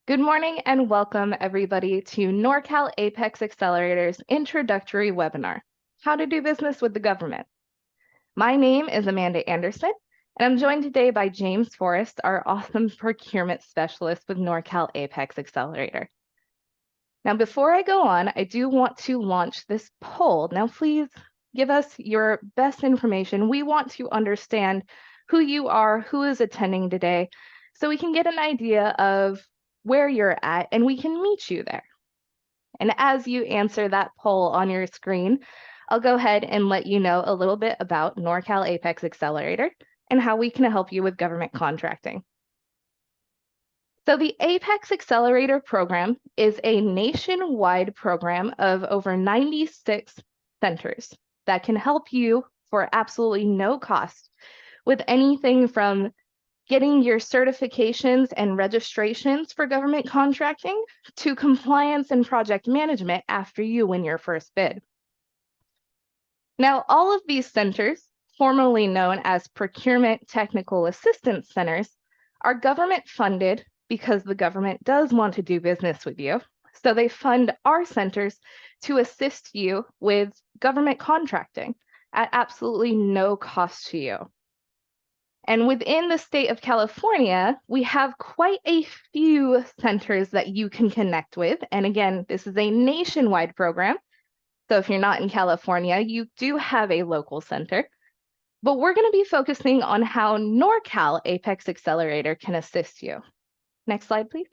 Good morning and welcome everybody to Norcal APEX Accelerator's introductory webinar, How to Do Business with the Government. My name is Amanda Anderson, and I'm joined today by James Forrest, our awesome procurement specialist with Norcal APEX Accelerator. Now, before I go on, I do want to launch this poll. Now, please give us your best information. We want to understand who you are, who is attending today, so we can get an idea of where you're at and we can meet you there. And as you answer that poll on your screen, I'll go ahead and let you know a little bit about Norcal APEX Accelerator and how we can help you with government contracting. So the APEX Accelerator program is a nationwide program of over 96 centers that can help you for absolutely no cost with anything from getting your certifications and registrations for government contracting to compliance and project management after you win your first bid. Now, all of these centers, formerly known as Procurement Technical Assistance Centers, are government funded because the government does want to do business with you. So they fund our centers to assist you with government contracting at absolutely no cost to you. And within the state of California, we have quite a few centers that you can connect with. And again, this is a nationwide program. So if you're not in California, you do have a local center. But we're going to be focusing on how Norcal APEX Accelerator can assist you. Next slide, please.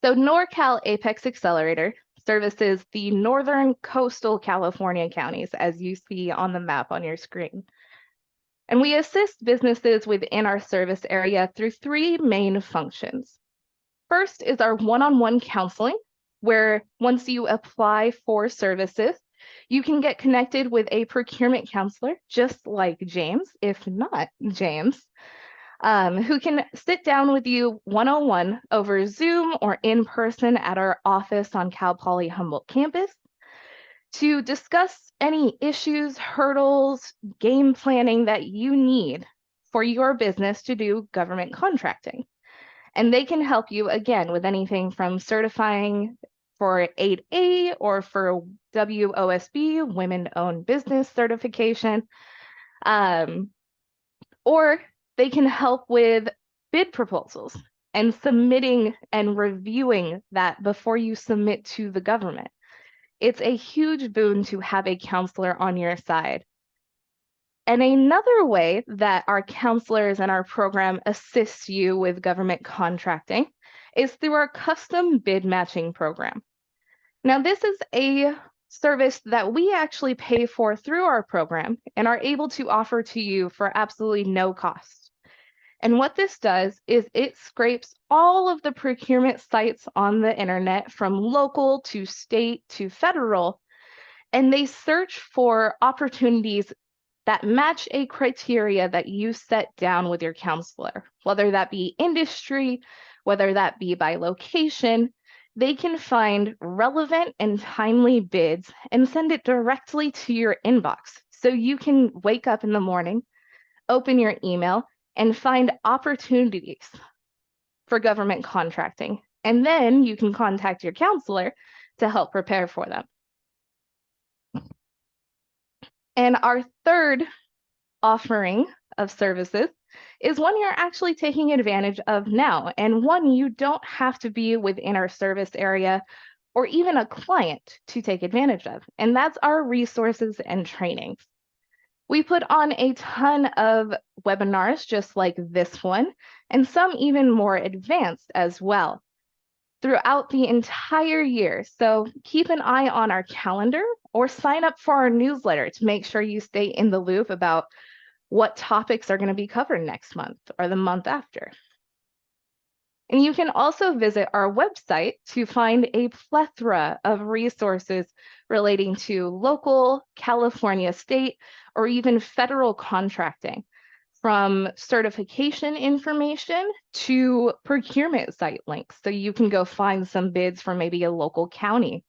So Norcal APEX Accelerator services the northern coastal California counties, as you see on the map on your screen. And we assist businesses within our service area through three main functions. First is our one-on-one counseling, where once you apply for services, you can get connected with a procurement counselor, just like James, if not James, who can sit down with you one-on-one over Zoom or in person at our office on Cal Poly Humboldt campus to discuss any issues, hurdles, game planning that you need for your business to do government contracting. And they can help you, again, with anything from certifying for 8A or for WOSB, Women-Owned Business Certification, or they can help with bid proposals and submitting and reviewing that before you submit to the government. It's a huge boon to have a counselor on your side. And another way that our counselors and our program assist you with government contracting is through our custom bid matching program. Now, this is a service that we actually pay for through our program and are able to offer to you for absolutely no cost. And what this does is it scrapes all of the procurement sites on the internet from local to state to federal, and they search for opportunities that match a criteria that you set down with your counselor, whether that be industry, whether that be by location. They can find relevant and timely bids and send it directly to your inbox. So you can wake up in the morning, open your email, and find opportunities for government contracting. And then you can contact your counselor to help prepare for them. And our third offering of services is one you're actually taking advantage of now, and one you don't have to be within our service area or even a client to take advantage of, and that's our resources and trainings. We put on a ton of webinars just like this one, and some even more advanced as well throughout the entire year. So keep an eye on our calendar or sign up for our newsletter to make sure you stay in the loop about what topics are going to be covered next month or the month after. And you can also visit our website to find a plethora of resources relating to local, California, state, or even federal contracting, from certification information to procurement site links. So you can go find some bids for maybe a local county.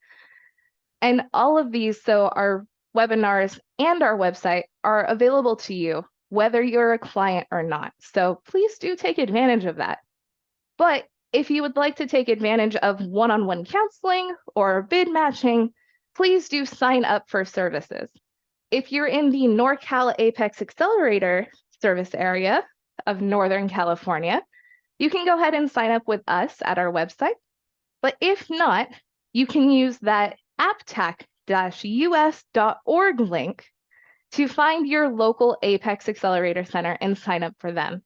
And all of these, so our webinars and our website are available to you, whether you're a client or not. So please do take advantage of that. But if you would like to take advantage of one-on-one counseling or bid matching, please do sign up for services. If you're in the Norcal APEX Accelerator service area of Northern California, you can go ahead and sign up with us at our website. But if not, you can use that aptech-us.org link to find your local APEX Accelerator Center and sign up for them.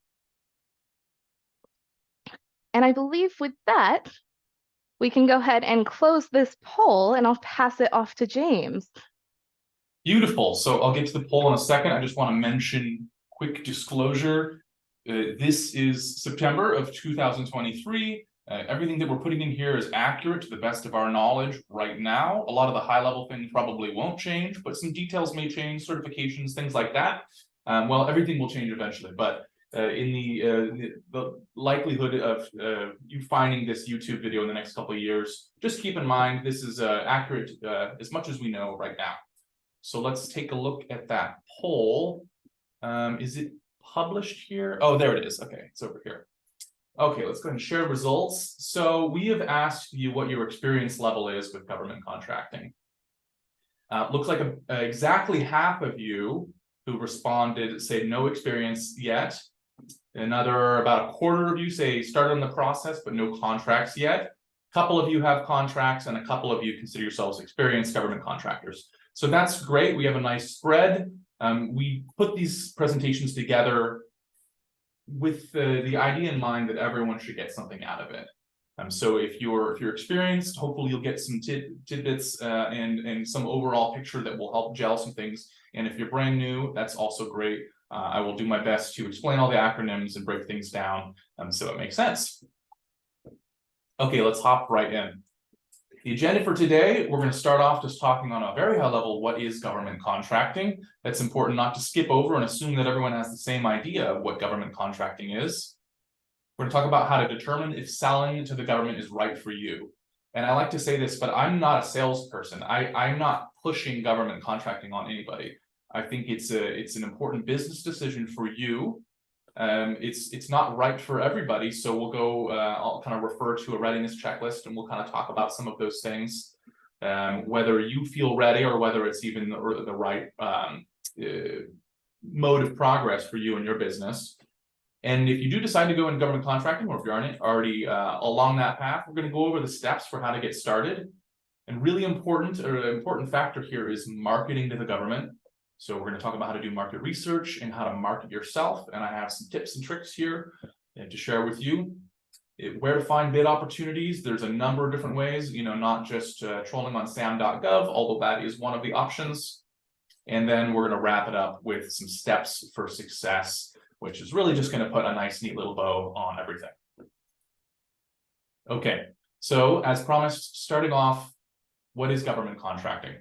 And I believe with that, we can go ahead and close this poll, and I'll pass it off to James. Beautiful. So I'll get to the poll in a second. I just want to mention quick disclosure. This is September of 2023. Everything that we're putting in here is accurate to the best of our knowledge right now. A lot of the high-level things probably won't change, but some details may change, certifications, things like that. Well, everything will change eventually, but in the likelihood of you finding this YouTube video in the next couple of years, just keep in mind this is accurate as much as we know right now. So let's take a look at that poll. Is it published here? Oh, there it is. Okay, it's over here. Okay, let's go ahead and share results. So we have asked you what your experience level is with government contracting. Looks like exactly half of you who responded say no experience yet. Another about a quarter of you say started on the process but no contracts yet. A couple of you have contracts and a couple of you consider yourselves experienced government contractors. So that's great. We have a nice spread. We put these presentations together with the idea in mind that everyone should get something out of it. So if you're experienced, hopefully you'll get some tidbits and some overall picture that will help gel some things. And if you're brand new, that's also great. I will do my best to explain all the acronyms and break things down so it makes sense. Okay, let's hop right in. The agenda for today, we're going to start off just talking on a very high level, what is government contracting? That's important not to skip over and assume that everyone has the same idea of what government contracting is. We're going to talk about how to determine if selling to the government is right for you. And I like to say this, but I'm not a salesperson. I'm not pushing government contracting on anybody. I think it's an important business decision for you. It's not right for everybody, so we'll go. I'll kind of refer to a readiness checklist, and we'll kind of talk about some of those things, whether you feel ready or whether it's even the right mode of progress for you and your business. And if you do decide to go into government contracting, or if you're already along that path, we're going to go over the steps for how to get started. And really important, or an important factor here is marketing to the government. So we're going to talk about how to do market research and how to market yourself. And I have some tips and tricks here to share with you. Where to find bid opportunities. There's a number of different ways, not just trolling on sam.gov, although that is one of the options. And then we're going to wrap it up with some steps for success, which is really just going to put a nice, neat little bow on everything. Okay, so as promised, starting off, what is government contracting?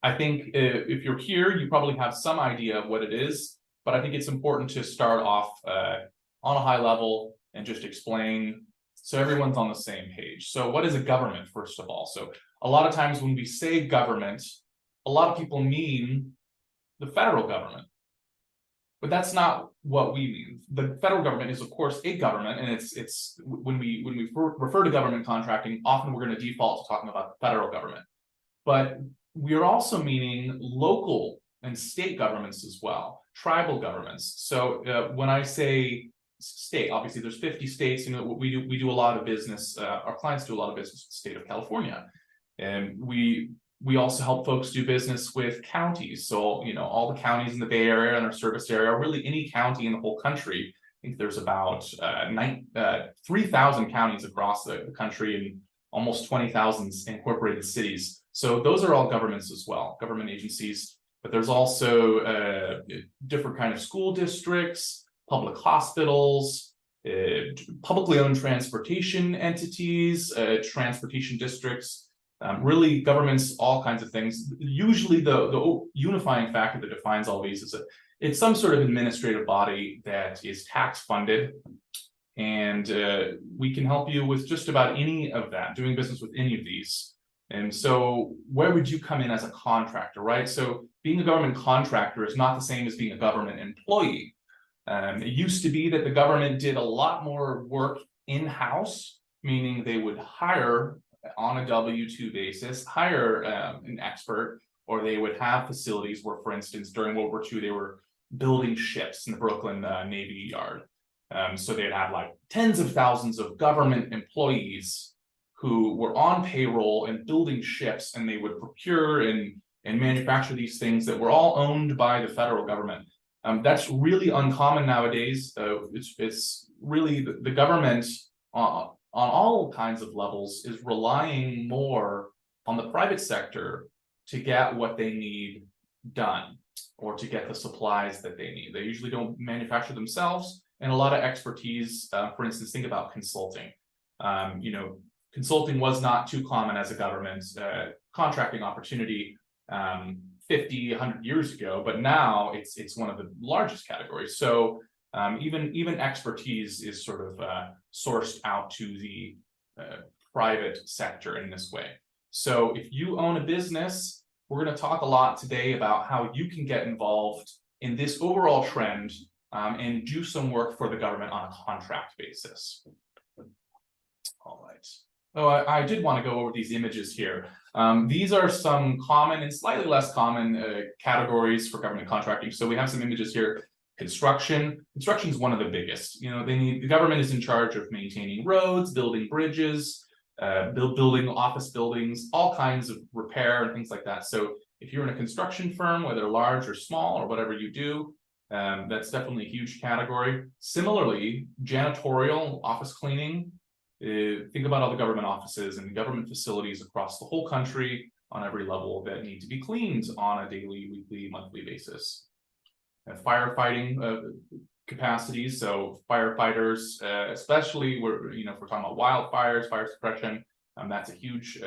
I think if you're here, you probably have some idea of what it is, but I think it's important to start off on a high level and just explain so everyone's on the same page. So what is a government, first of all? So a lot of times when we say government, a lot of people mean the federal government, but that's not what we mean. The federal government is, of course, a government, and it's when we refer to government contracting, often we're going to default to talking about the federal government, but we are also meaning local and state governments as well, tribal governments. So when I say state, obviously there's 50 states. We do a lot of business. Our clients do a lot of business with the state of California, and we also help folks do business with counties. So all the counties in the Bay Area and our service area, or really any county in the whole country. I think there's about 3,000 counties across the country and almost 20,000 incorporated cities. So those are all governments as well, government agencies. But there's also different kind of school districts, public hospitals, publicly owned transportation entities, transportation districts, really governments, all kinds of things. Usually the unifying factor that defines all these is that it's some sort of administrative body that is tax funded. And we can help you with just about any of that, doing business with any of these. And so where would you come in as a contractor, right? So being a government contractor is not the same as being a government employee. It used to be that the government did a lot more work in-house, meaning they would hire on a W-2 basis, hire an expert, or they would have facilities where, for instance, during World War II, they were building ships in the Brooklyn Navy Yard. So they'd have like tens of thousands of government employees who were on payroll and building ships, and they would procure and manufacture these things that were all owned by the federal government. That's really uncommon nowadays. It's really the government on all kinds of levels is relying more on the private sector to get what they need done, or to get the supplies that they need. They usually don't manufacture themselves, and a lot of expertise. For instance, think about consulting. Consulting was not too common as a government contracting opportunity 50, 100 years ago, but now it's one of the largest categories. So even expertise is sort of sourced out to the private sector in this way. So if you own a business, we're going to talk a lot today about how you can get involved in this overall trend and do some work for the government on a contract basis. All right. Oh, I did want to go over these images here. These are some common and slightly less common categories for government contracting. So we have some images here. Construction. Construction is one of the biggest. The government is in charge of maintaining roads, building bridges, building office buildings, all kinds of repair and things like that. So if you're in a construction firm, whether large or small or whatever you do, that's definitely a huge category. Similarly, janitorial, office cleaning. Think about all the government offices and government facilities across the whole country on every level that need to be cleaned on a daily, weekly, monthly basis. Firefighting capacities, so firefighters, especially if we're talking about wildfires, fire suppression, that's a huge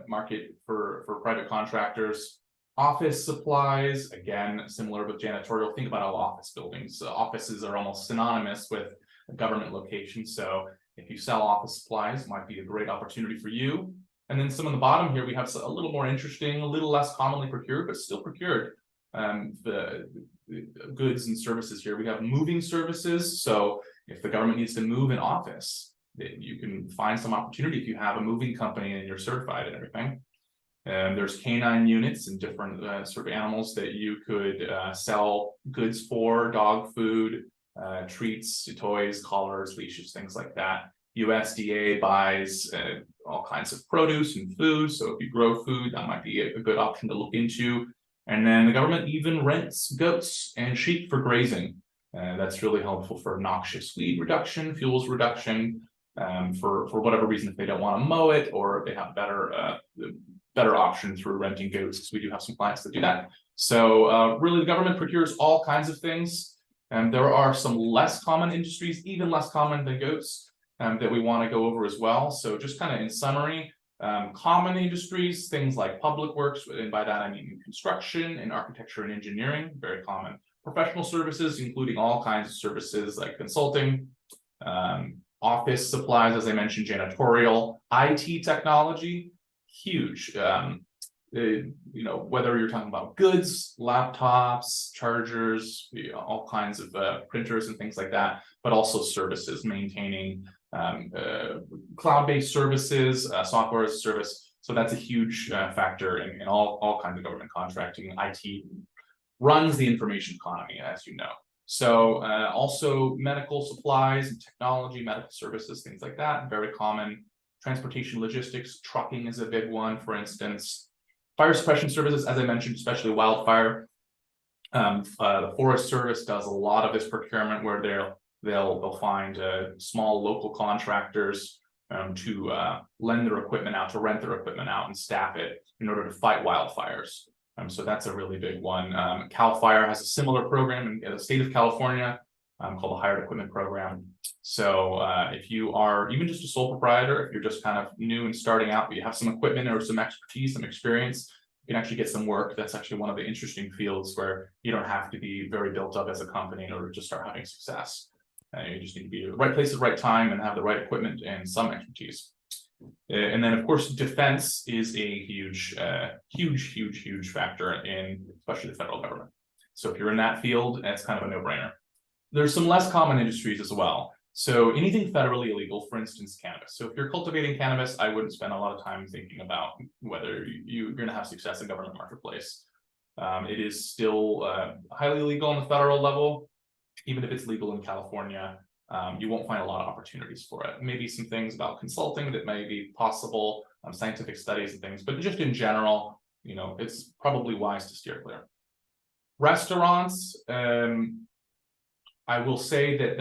market for private contractors. Office supplies, again, similar with janitorial. Think about all office buildings. Offices are almost synonymous with a government location, so if you sell office supplies, it might be a great opportunity for you. And then some on the bottom here, we have a little more interesting, a little less commonly procured, but still procured the goods and services here. We have moving services. So if the government needs to move an office, you can find some opportunity if you have a moving company and you're certified and everything. There's canine units and different sort of animals that you could sell goods for, dog food, treats, toys, collars, leashes, things like that. USDA buys all kinds of produce and food. So if you grow food, that might be a good option to look into. And then the government even rents goats and sheep for grazing. That's really helpful for noxious weed reduction, fuels reduction, for whatever reason, if they don't want to mow it, or if they have better option through renting goats, because we do have some clients that do that. So really the government procures all kinds of things. And there are some less common industries, even less common than goats, that we want to go over as well. So just kind of in summary, common industries, things like public works, and by that I mean construction and architecture and engineering, very common. Professional services, including all kinds of services like consulting, office supplies, as I mentioned, janitorial, IT technology, huge. Whether you're talking about goods, laptops, chargers, all kinds of printers and things like that, but also services, maintaining cloud-based services, software as a service. So that's a huge factor in all kinds of government contracting. IT runs the information economy, as you know. So also medical supplies and technology, medical services, things like that, very common. Transportation logistics, trucking is a big one, for instance. Fire suppression services, as I mentioned, especially wildfire. The Forest Service does a lot of this procurement, where they'll find small local contractors to lend their equipment out, to rent their equipment out and staff it in order to fight wildfires. So that's a really big one. CAL FIRE has a similar program in the state of California called the Hired Equipment Program. So if you are even just a sole proprietor, if you're just kind of new and starting out, but you have some equipment or some expertise, some experience, you can actually get some work. That's actually one of the interesting fields where you don't have to be very built up as a company in order to start having success. You just need to be at the right place at the right time and have the right equipment and some expertise. And then, of course, defense is a huge factor in especially the federal government. So if you're in that field, it's kind of a no-brainer. There's some less common industries as well. So anything federally illegal, for instance, cannabis. So if you're cultivating cannabis, I wouldn't spend a lot of time thinking about whether you're going to have success in government marketplace. It is still highly illegal on the federal level. Even if it's legal in California, you won't find a lot of opportunities for it. Maybe some things about consulting that may be possible, scientific studies and things, but just in general, it's probably wise to steer clear. Restaurants, I will say that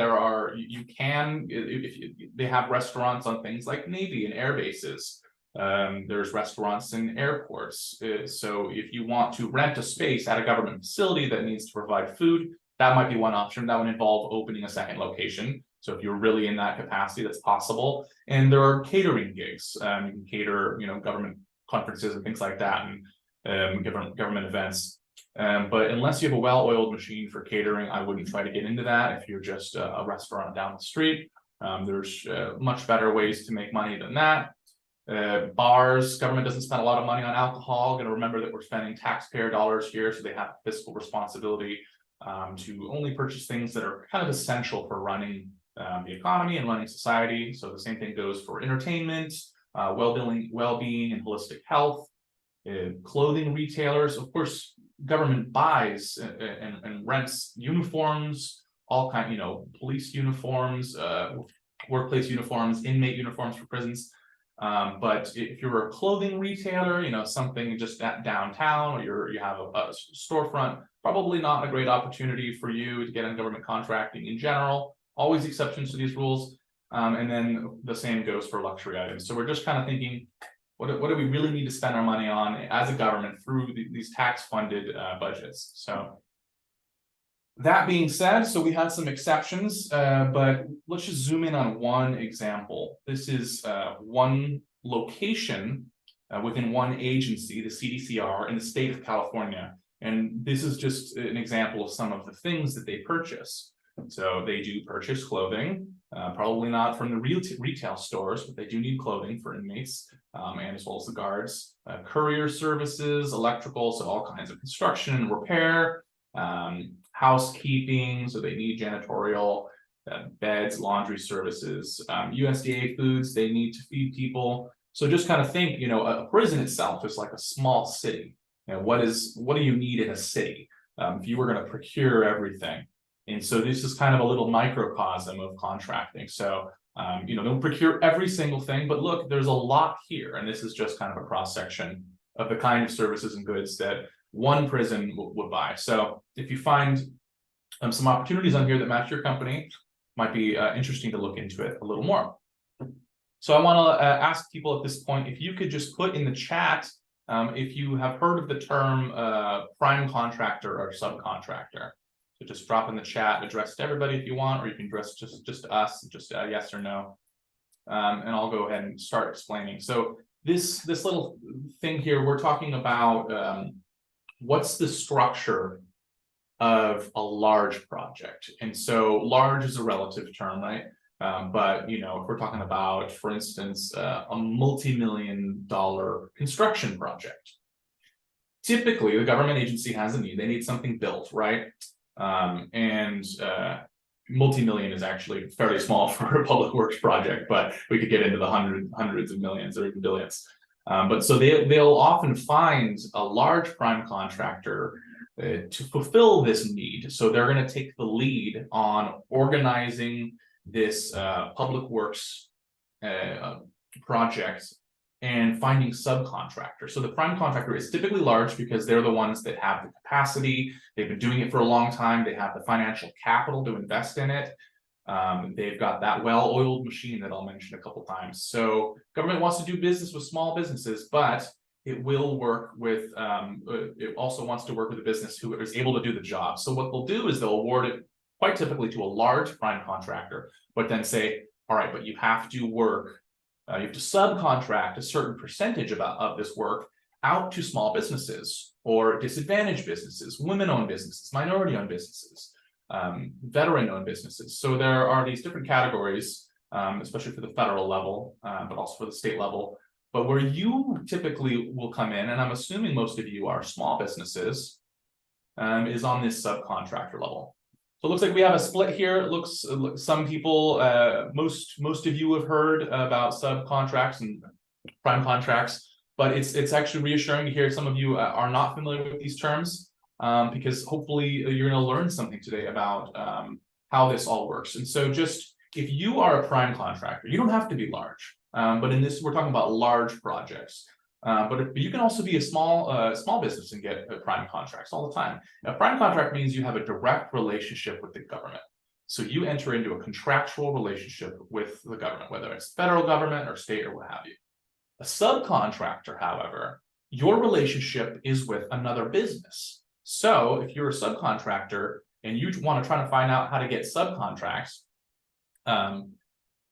they have restaurants on things like Navy and air bases. There's restaurants in airports. So if you want to rent a space at a government facility that needs to provide food, that might be one option. That would involve opening a second location. So if you're really in that capacity, that's possible. And there are catering gigs. You can cater, government conferences and things like that, and government events. But unless you have a well-oiled machine for catering, I wouldn't try to get into that. If you're just a restaurant down the street, there's much better ways to make money than that. Bars, government doesn't spend a lot of money on alcohol. Going to remember that we're spending taxpayer dollars here, so they have a fiscal responsibility to only purchase things that are kind of essential for running the economy and running society. So the same thing goes for entertainment, well-being, and holistic health. Clothing retailers, of course, government buys and rents uniforms, all kind, police uniforms, workplace uniforms, inmate uniforms for prisons. But if you're a clothing retailer, something just downtown, or you have a storefront, probably not a great opportunity for you to get in government contracting in general. Always exceptions to these rules. And then the same goes for luxury items. So we're just kind of thinking, what do we really need to spend our money on as a government through these tax-funded budgets? So that being said, so we had some exceptions, but let's just zoom in on one example. This is one location within one agency, the CDCR, in the state of California. And this is just an example of some of the things that they purchase. So they do purchase clothing, probably not from the retail stores, but they do need clothing for inmates and as well as the guards. Courier services, electrical, so all kinds of construction and repair, housekeeping, so they need janitorial, beds, laundry services, USDA foods, they need to feed people. So just kind of think, a prison itself is like a small city. What do you need in a city if you were going to procure everything? And so this is kind of a little microcosm of contracting. So, don't procure every single thing, but look, there's a lot here. And this is just kind of a cross-section of the kind of services and goods that one prison would buy. So if you find some opportunities on here that match your company, might be interesting to look into it a little more. So I want to ask people at this point, if you could just put in the chat if you have heard of the term prime contractor or subcontractor. So just drop in the chat, address to everybody if you want, or you can address just to us, just yes or no. And I'll go ahead and start explaining. So this little thing here, we're talking about what's the structure of a large project. And so large is a relative term, right? But if we're talking about, for instance, a multi-million-dollar construction project, typically the government agency has a need. They need something built, right? Multi-million is actually fairly small for a public works project, but we could get into the hundreds of millions or even billions. But so they'll often find a large prime contractor to fulfill this need. So they're going to take the lead on organizing this public works project and finding subcontractors. So the prime contractor is typically large because they're the ones that have the capacity. They've been doing it for a long time. They have the financial capital to invest in it. They've got that well-oiled machine that I'll mention a couple times. So government wants to do business with small businesses, but it will work with, it also wants to work with a business who is able to do the job. So what they'll do is they'll award it quite typically to a large prime contractor, but then say, all right, but you have to work, you have to subcontract a certain percentage of this work out to small businesses or disadvantaged businesses, women-owned businesses, minority-owned businesses, veteran-owned businesses. So there are these different categories, especially for the federal level, but also for the state level. But where you typically will come in, and I'm assuming most of you are small businesses, is on this subcontractor level. So it looks like we have a split here. It looks some people, most of you have heard about subcontracts and prime contracts, but it's actually reassuring to hear some of you are not familiar with these terms, because hopefully you're going to learn something today about how this all works. And so just if you are a prime contractor, you don't have to be large, but in this we're talking about large projects. But you can also be a small business and get prime contracts all the time. A prime contract means you have a direct relationship with the government. So you enter into a contractual relationship with the government, whether it's federal government or state or what have you. A subcontractor, however, your relationship is with another business. So if you're a subcontractor and you want to try to find out how to get subcontracts,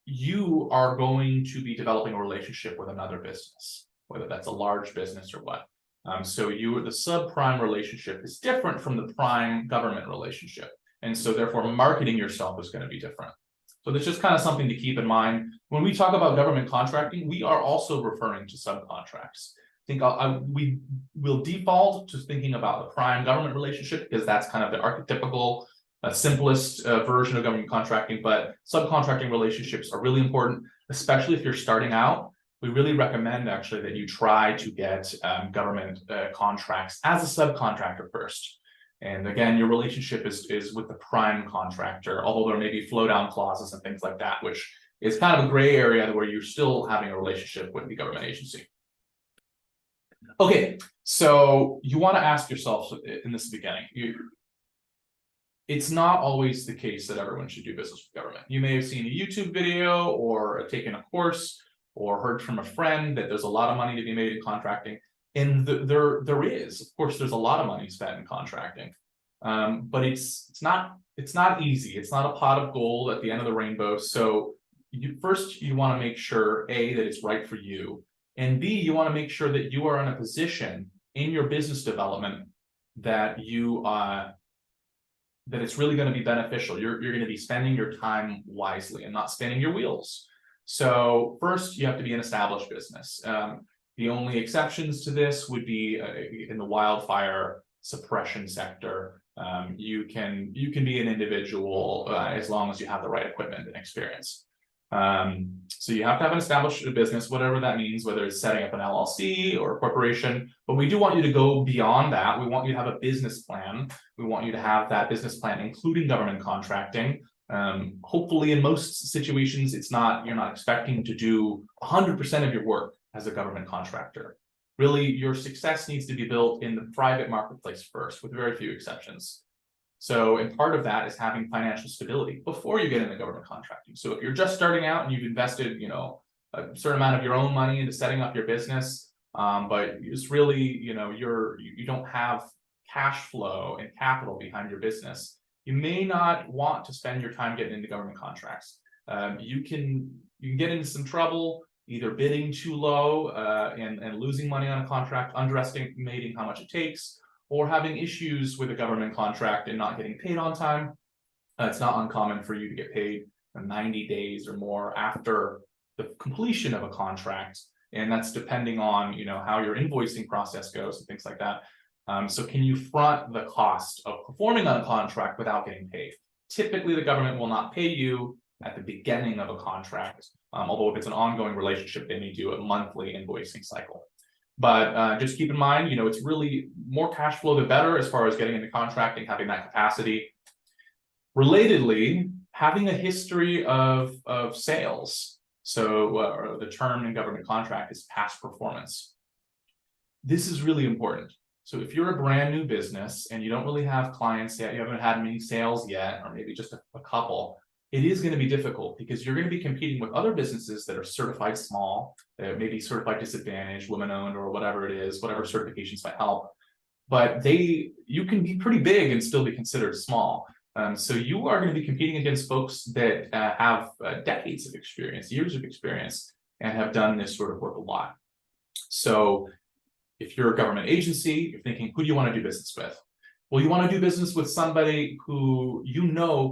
you are going to be developing a relationship with another business, whether that's a large business or what. So the subprime relationship is different from the prime government relationship. And so therefore marketing yourself is going to be different. So that's just kind of something to keep in mind. When we talk about government contracting, we are also referring to subcontracts. I think we will default to thinking about the prime government relationship because that's kind of the archetypical, simplest version of government contracting, but subcontracting relationships are really important, especially if you're starting out. We really recommend actually that you try to get government contracts as a subcontractor first. And again, your relationship is with the prime contractor, although there may be flow down clauses and things like that, which is kind of a gray area where you're still having a relationship with the government agency. Okay, so you want to ask yourself in this beginning, it's not always the case that everyone should do business with government. You may have seen a YouTube video or taken a course or heard from a friend that there's a lot of money to be made in contracting. And there is, of course, there's a lot of money spent in contracting, but it's not easy. It's not a pot of gold at the end of the rainbow. So first you want to make sure A, that it's right for you, and B, you want to make sure that you are in a position in your business development that that it's really going to be beneficial. You're going to be spending your time wisely and not spinning your wheels. So first, you have to be an established business. The only exceptions to this would be in the wildfire suppression sector. You can be an individual as long as you have the right equipment and experience. So you have to have an established business, whatever that means, whether it's setting up an LLC or a corporation. But we do want you to go beyond that. We want you to have a business plan. We want you to have that business plan, including government contracting. Hopefully in most situations, you're not expecting to do 100% of your work as a government contractor. Really, your success needs to be built in the private marketplace first, with very few exceptions. So, and part of that is having financial stability before you get into government contracting. So if you're just starting out and you've invested, a certain amount of your own money into setting up your business, but it's really, you don't have cash flow and capital behind your business, you may not want to spend your time getting into government contracts. You can get into some trouble either bidding too low and losing money on a contract, underestimating how much it takes, or having issues with a government contract and not getting paid on time. It's not uncommon for you to get paid 90 days or more after the completion of a contract, and that's depending on how your invoicing process goes and things like that. So can you front the cost of performing on a contract without getting paid? Typically, the government will not pay you at the beginning of a contract, although if it's an ongoing relationship, they may do a monthly invoicing cycle. But just keep in mind, it's really more cash flow the better as far as getting into contracting, having that capacity. Relatedly, having a history of sales. So the term in government contract is past performance. This is really important. So if you're a brand new business and you don't really have clients yet, you haven't had many sales yet, or maybe just a couple, it is going to be difficult because you're going to be competing with other businesses that are certified small, maybe certified disadvantaged, women-owned, or whatever it is, whatever certifications might help. But you can be pretty big and still be considered small. So you are going to be competing against folks that have decades of experience, years of experience, and have done this sort of work a lot. So if you're a government agency, you're thinking, who do you want to do business with? Well, you want to do business with somebody who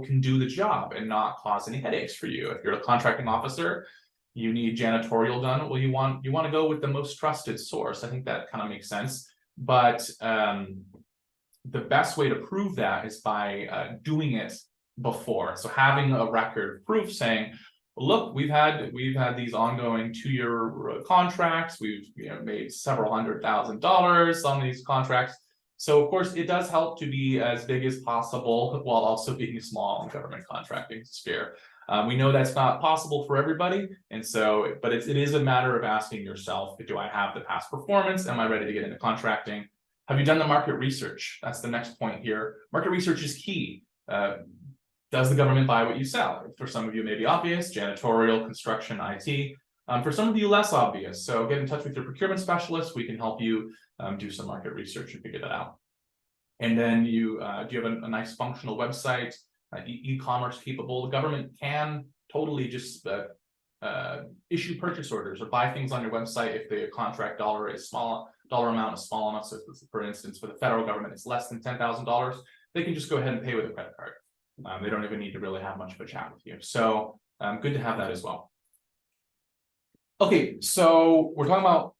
can do the job and not cause any headaches for you. If you're a contracting officer, you need janitorial done. Well, you want to go with the most trusted source. I think that kind of makes sense. But the best way to prove that is by doing it before. So having a record proof saying, look, we've had these ongoing 2-year contracts. We've made several $100,000 on these contracts. So of course, it does help to be as big as possible while also being small in government contracting sphere. We know that's not possible for everybody, and so, but it is a matter of asking yourself, do I have the past performance? Am I ready to get into contracting? Have you done the market research? That's the next point here. Market research is key. Does the government buy what you sell? For some of you, it may be obvious: janitorial, construction, IT. For some of you, less obvious. So get in touch with your procurement specialist. We can help you do some market research and figure that out. And then do you have a nice functional website, e-commerce capable? The government can totally just issue purchase orders or buy things on your website if the contract dollar amount is small enough. So if, for instance, for the federal government, it's less than $10,000, they can just go ahead and pay with a credit card. They don't even need to really have much of a chat with you. So good to have that as well. Okay, so we're talking about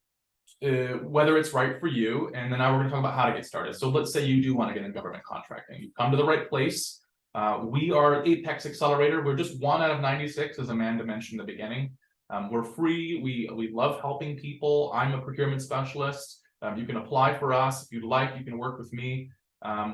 whether it's right for you, and then now we're going to talk about how to get started. So let's say you do want to get in government contracting. You've come to the right place. We are APEX Accelerator. We're just 1 out of 96, as Amanda mentioned in the beginning. We're free. We love helping people. I'm a procurement specialist. You can apply for us if you'd like. You can work with me.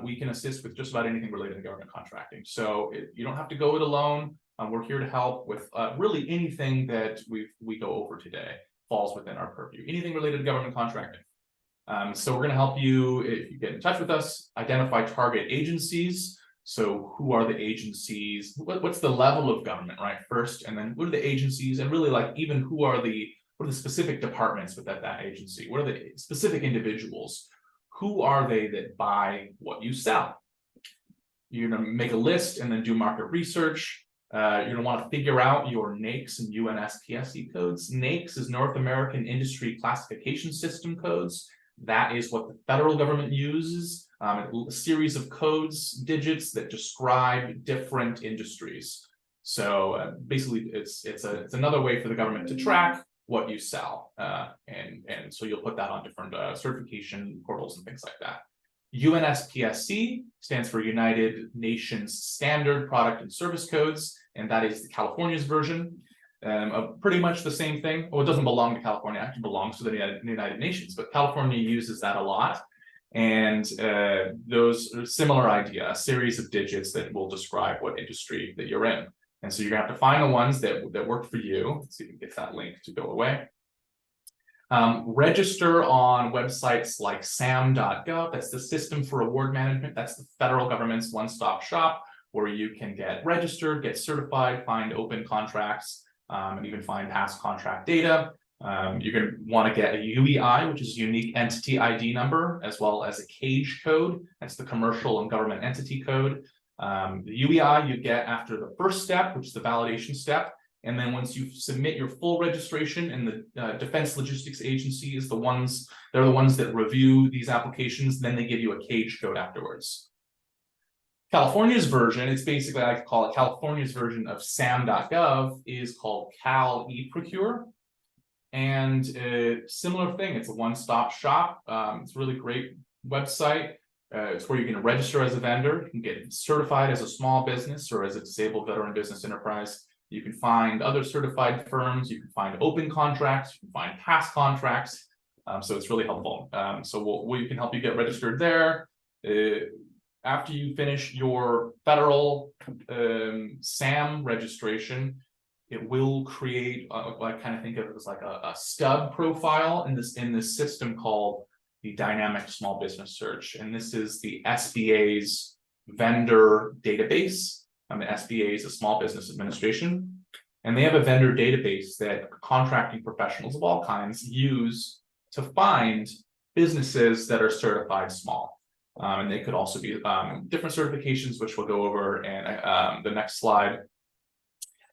We can assist with just about anything related to government contracting. So you don't have to go it alone. We're here to help with really anything that we go over today falls within our purview. Anything related to government contracting. So we're going to help you, if you get in touch with us, identify target agencies. So who are the agencies? What's the level of government, right? First, and then what are the agencies, and really like even what are the specific departments within that agency? What are the specific individuals? Who are they that buy what you sell? You're going to make a list and then do market research. You're going to want to figure out your NAICS and UNSPSE codes. NAICS is North American Industry Classification System codes. That is what the federal government uses. A series of codes, digits that describe different industries. So basically, it's another way for the government to track what you sell, and so you'll put that on different certification portals and things like that. UNSPSC stands for United Nations Standard Product and Service Codes, and that is California's version of pretty much the same thing. Well, it doesn't belong to California; it actually belongs to the United Nations, but California uses that a lot. And those are similar idea, a series of digits that will describe what industry that you're in. And so you're gonna have to find the ones that work for you. Let's see if we can get that link to go away. Register on websites like sam.gov. That's the System for Award Management. That's the federal government's one-stop shop where you can get registered, get certified, find open contracts, and even find past contract data. You're going to want to get a UEI, which is Unique Entity ID number, as well as a CAGE code. That's the Commercial and Government Entity Code. The UEI you get after the first step, which is the validation step. And then once you submit your full registration, and the Defense Logistics Agency is they're the ones that review these applications, then they give you a CAGE code afterwards. California's version, it's basically, I like to call it California's version of sam.gov, is called Cal eProcure. And similar thing, it's a one-stop shop. It's a really great website. It's where you can register as a vendor, you can get certified as a small business or as a disabled veteran business enterprise. You can find other certified firms, you can find open contracts, you can find past contracts. So it's really helpful. So we can help you get registered there. After you finish your federal SAM registration, it will create what I kind of think of as like a stub profile in this system called the Dynamic Small Business Search. And this is the SBA's vendor database. The SBA is a Small Business Administration, and they have a vendor database that contracting professionals of all kinds use to find businesses that are certified small. And they could also be different certifications, which we'll go over in the next slide.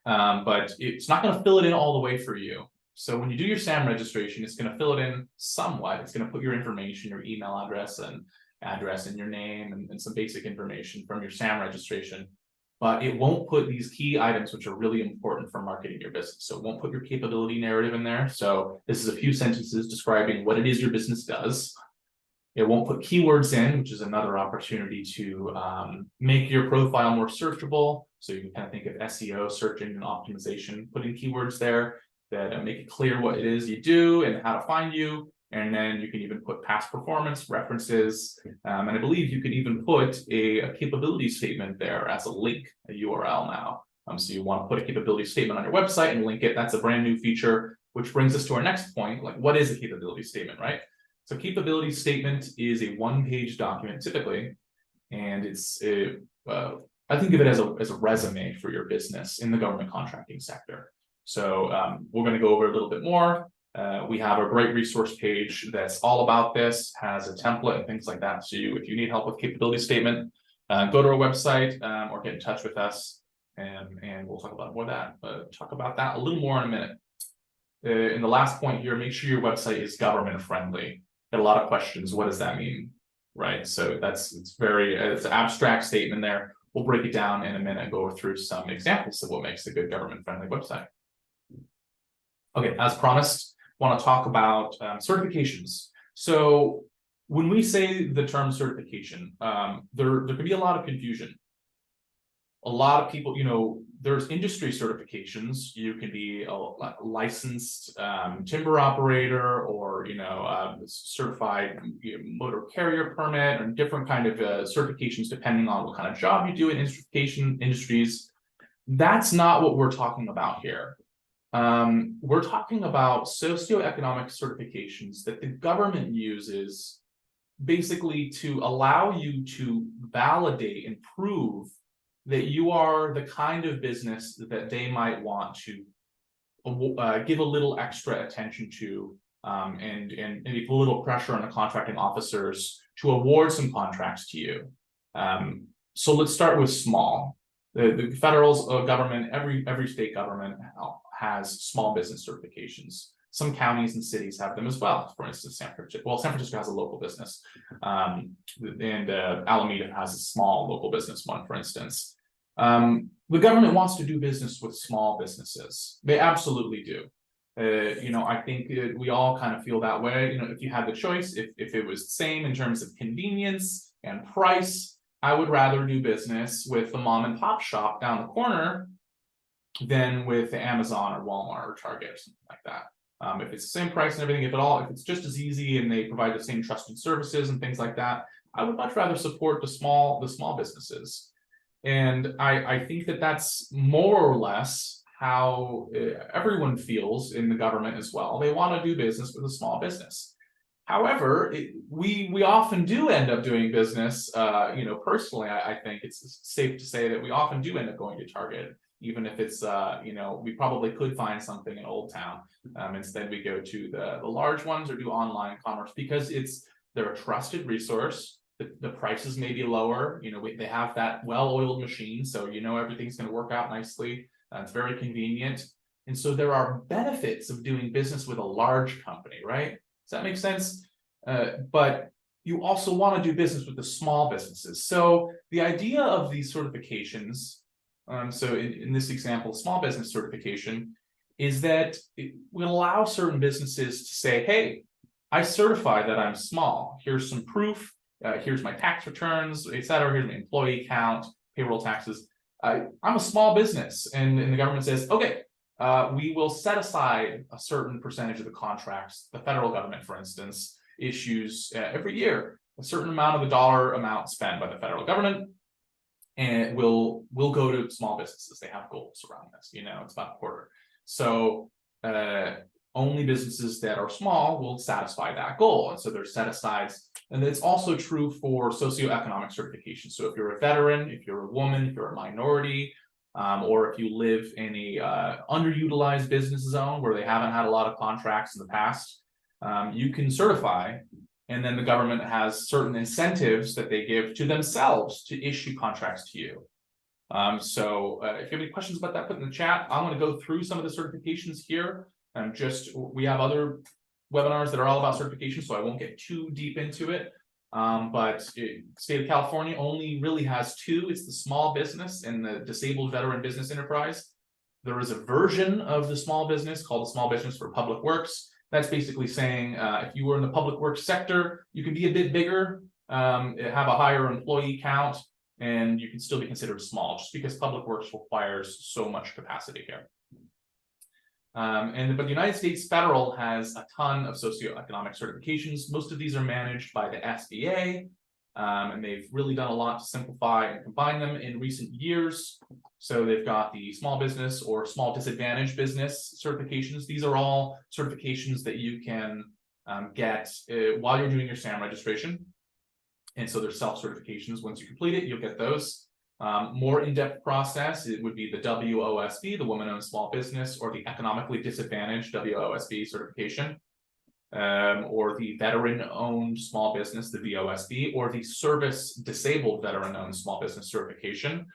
But it's not going to fill it in all the way for you. So when you do your SAM registration, it's going to fill it in somewhat. It's going to put your information, your email address and your name and some basic information from your SAM registration. But it won't put these key items, which are really important for marketing your business. So it won't put your capability narrative in there. So this is a few sentences describing what it is your business does. It won't put keywords in, which is another opportunity to make your profile more searchable. So you can kind of think of SEO, search engine optimization, putting keywords there that make it clear what it is you do and how to find you. And then you can even put past performance references. And I believe you can even put a capability statement there as a link, a URL now. So you want to put a capability statement on your website and link it. That's a brand new feature, which brings us to our next point. Like, what is a capability statement, right? So capability statement is a one-page document typically, and it's I think of it as a resume for your business in the government contracting sector. So we're going to go over a little bit more. We have a great resource page that's all about this, has a template and things like that. So if you need help with capability statement, go to our website or get in touch with us, and we'll talk about that a little more in a minute. In the last point here, make sure your website is government friendly. Get a lot of questions. What does that mean? Right. So it's an abstract statement there. We'll break it down in a minute and go through some examples of what makes a good government friendly website. Okay, as promised, want to talk about certifications. So when we say the term certification, there can be a lot of confusion. A lot of people, there's industry certifications. You can be a licensed timber operator, or certified motor carrier permit, or different kind of certifications depending on what kind of job you do in certification industries. That's not what we're talking about here. We're talking about socioeconomic certifications that the government uses basically to allow you to validate and prove that you are the kind of business that they might want to give a little extra attention to, and a little pressure on the contracting officers to award some contracts to you. So let's start with small. The federal government, every state government has small business certifications. Some counties and cities have them as well. For instance, San Francisco has a local business, and Alameda has a small local business one, for instance. The government wants to do business with small businesses. They absolutely do. I think we all kind of feel that way. If you had the choice, if it was the same in terms of convenience and price, I would rather do business with the mom and pop shop down the corner than with Amazon or Walmart or Target or something like that. If it's the same price and everything, if it's just as easy and they provide the same trusted services and things like that, I would much rather support the small businesses. And I think that that's more or less how everyone feels in the government as well. They want to do business with a small business. However, we often do end up doing business. Personally, I think it's safe to say that we often do end up going to Target, even if it's we probably could find something in Old Town. Instead, we go to the large ones or do online commerce because they're a trusted resource. The prices may be lower. They have that well-oiled machine, so everything's going to work out nicely. It's very convenient, and so there are benefits of doing business with a large company, right? Does that make sense? But you also want to do business with the small businesses. So the idea of these certifications, so in this example, small business certification, is that it will allow certain businesses to say, hey, I certify that I'm small. Here's some proof. Here's my tax returns, etc. Here's my employee count, payroll taxes. I'm a small business, and the government says, okay, we will set aside a certain percentage of the contracts. The federal government, for instance, issues every year a certain amount of the dollar amount spent by the federal government, and it will go to small businesses. They have goals around this. It's about a quarter. So only businesses that are small will satisfy that goal, and so they're set aside. And it's also true for socioeconomic certification. So if you're a veteran, if you're a woman, if you're a minority, or if you live in a underutilized business zone where they haven't had a lot of contracts in the past, you can certify, and then the government has certain incentives that they give to themselves to issue contracts to you. So if you have any questions about that, put in the chat. I'm going to go through some of the certifications here. We have other webinars that are all about certification, so I won't get too deep into it. But state of California only really has two. It's the small business and the disabled veteran business enterprise. There is a version of the small business called the small business for public works That's basically saying if you were in the public works sector, you can be a bit bigger, have a higher employee count, and you can still be considered small, just because public works requires so much capacity here. But the United States federal has a ton of socioeconomic certifications. Most of these are managed by the SBA, and they've really done a lot to simplify and combine them in recent years. So they've got the small business or small disadvantaged business certifications. These are all certifications that you can get while you're doing your SAM registration. And so there's self-certifications. Once you complete it, you'll get those. More in-depth process, it would be the WOSB, the Woman-Owned Small Business, or the Economically Disadvantaged WOSB certification, or the Veteran-Owned Small Business, the VOSB, or the Service Disabled Veteran-Owned Small Business certification.